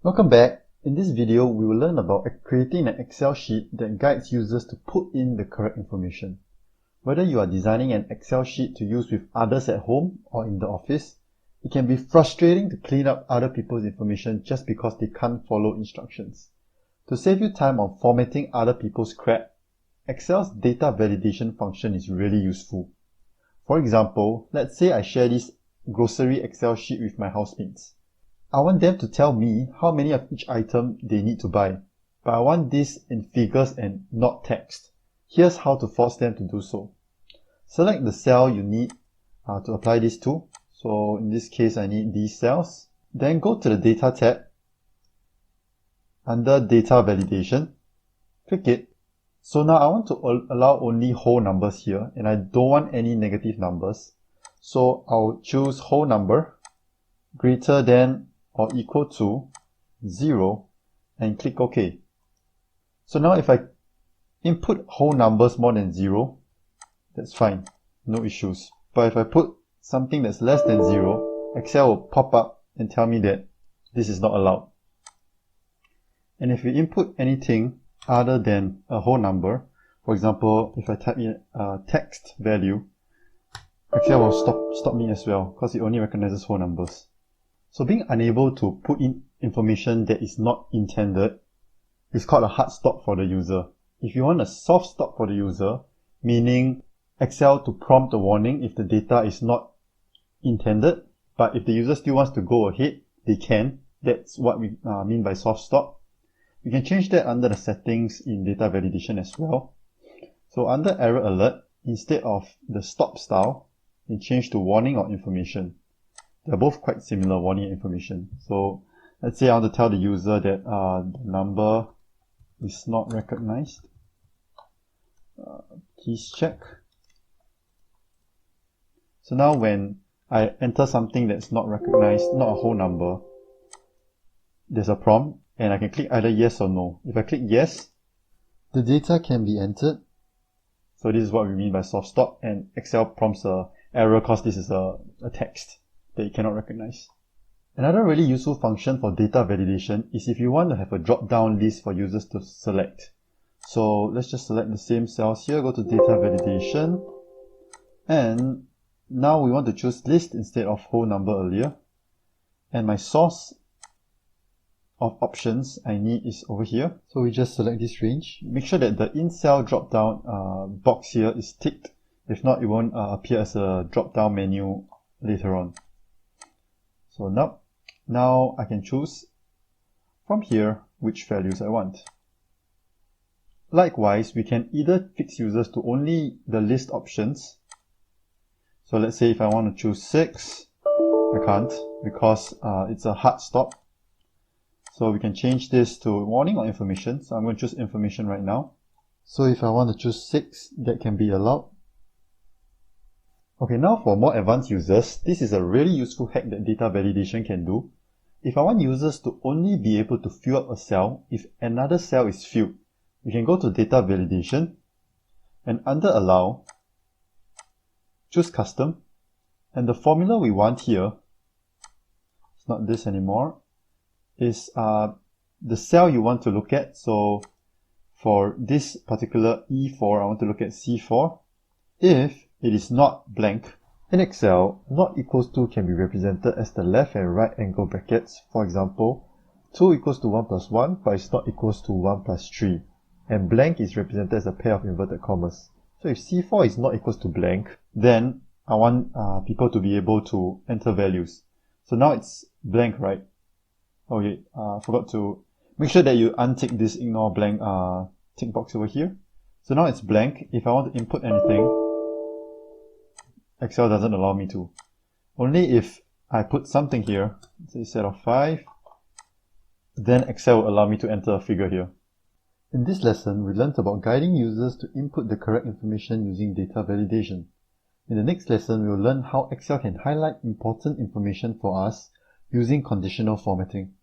Welcome back. In this video, we will learn about creating an Excel sheet that guides users to put in the correct information. Whether you are designing an Excel sheet to use with others at home or in the office, it can be frustrating to clean up other people's information just because they can't follow instructions. To save you time on formatting other people's crap, Excel's data validation function is really useful. For example, let's say I share this grocery Excel sheet with my housemates. I want them to tell me how many of each item they need to buy, but I want this in figures and not text. Here's how to force them to do so. Select the cell you need to apply this to. So in this case, I need these cells. Then go to the Data tab. Under Data Validation, click it. So now I want to allow only whole numbers here, and I don't want any negative numbers. So I'll choose whole number greater than or equal to 0 and click OK. So now if I input whole numbers more than 0, that's fine, no issues. But if I put something that's less than 0, Excel will pop up and tell me that this is not allowed. And if we input anything other than a whole number, for example, if I type in a text value, Excel will stop me as well because it only recognizes whole numbers. So being unable to put in information that is not intended is called a hard stop for the user. If you want a soft stop for the user, meaning Excel to prompt a warning if the data is not intended, but if the user still wants to go ahead, they can. That's what we mean by soft stop. You can change that under the settings in data validation as well. So under error alert, instead of the stop style, you can change to warning or information. They're both quite similar, warning and information. So let's say I want to tell the user that the number is not recognized. Please check. So now when I enter something that's not recognized, not a whole number, there's a prompt and I can click either yes or no. If I click yes, the data can be entered. So this is what we mean by soft stop, and Excel prompts an error because this is a text that you cannot recognize. Another really useful function for data validation is if you want to have a drop-down list for users to select. So let's just select the same cells here, go to data validation, and now we want to choose list instead of whole number earlier. And my source of options I need is over here. So we just select this range. Make sure that the in cell drop-down box here is ticked. If not, it won't appear as a drop-down menu later on. So now I can choose from here which values I want. Likewise, we can either fix users to only the list options. So let's say if I want to choose 6, I can't because it's a hard stop. So we can change this to warning or information. So I'm going to choose information right now. So if I want to choose 6, that can be allowed. Okay, now for more advanced users, this is a really useful hack that data validation can do. If I want users to only be able to fill up a cell if another cell is filled, we can go to data validation and under allow, choose custom, and the formula we want here, it's not this anymore, is the cell you want to look at. So for this particular E4, I want to look at C4. If it is not blank. In Excel, not equals to can be represented as the left and right angle brackets. For example, 2 equals to 1 plus 1, but it's not equals to 1 plus 3. And blank is represented as a pair of inverted commas. So if C4 is not equals to blank, then I want people to be able to enter values. So now it's blank, right? Okay, forgot to make sure that you untick this ignore blank tick box over here. So now it's blank. If I want to input anything, Excel doesn't allow me to. Only if I put something here, say set of 5, then Excel will allow me to enter a figure here. In this lesson, we learned about guiding users to input the correct information using data validation. In the next lesson, we will learn how Excel can highlight important information for us using conditional formatting.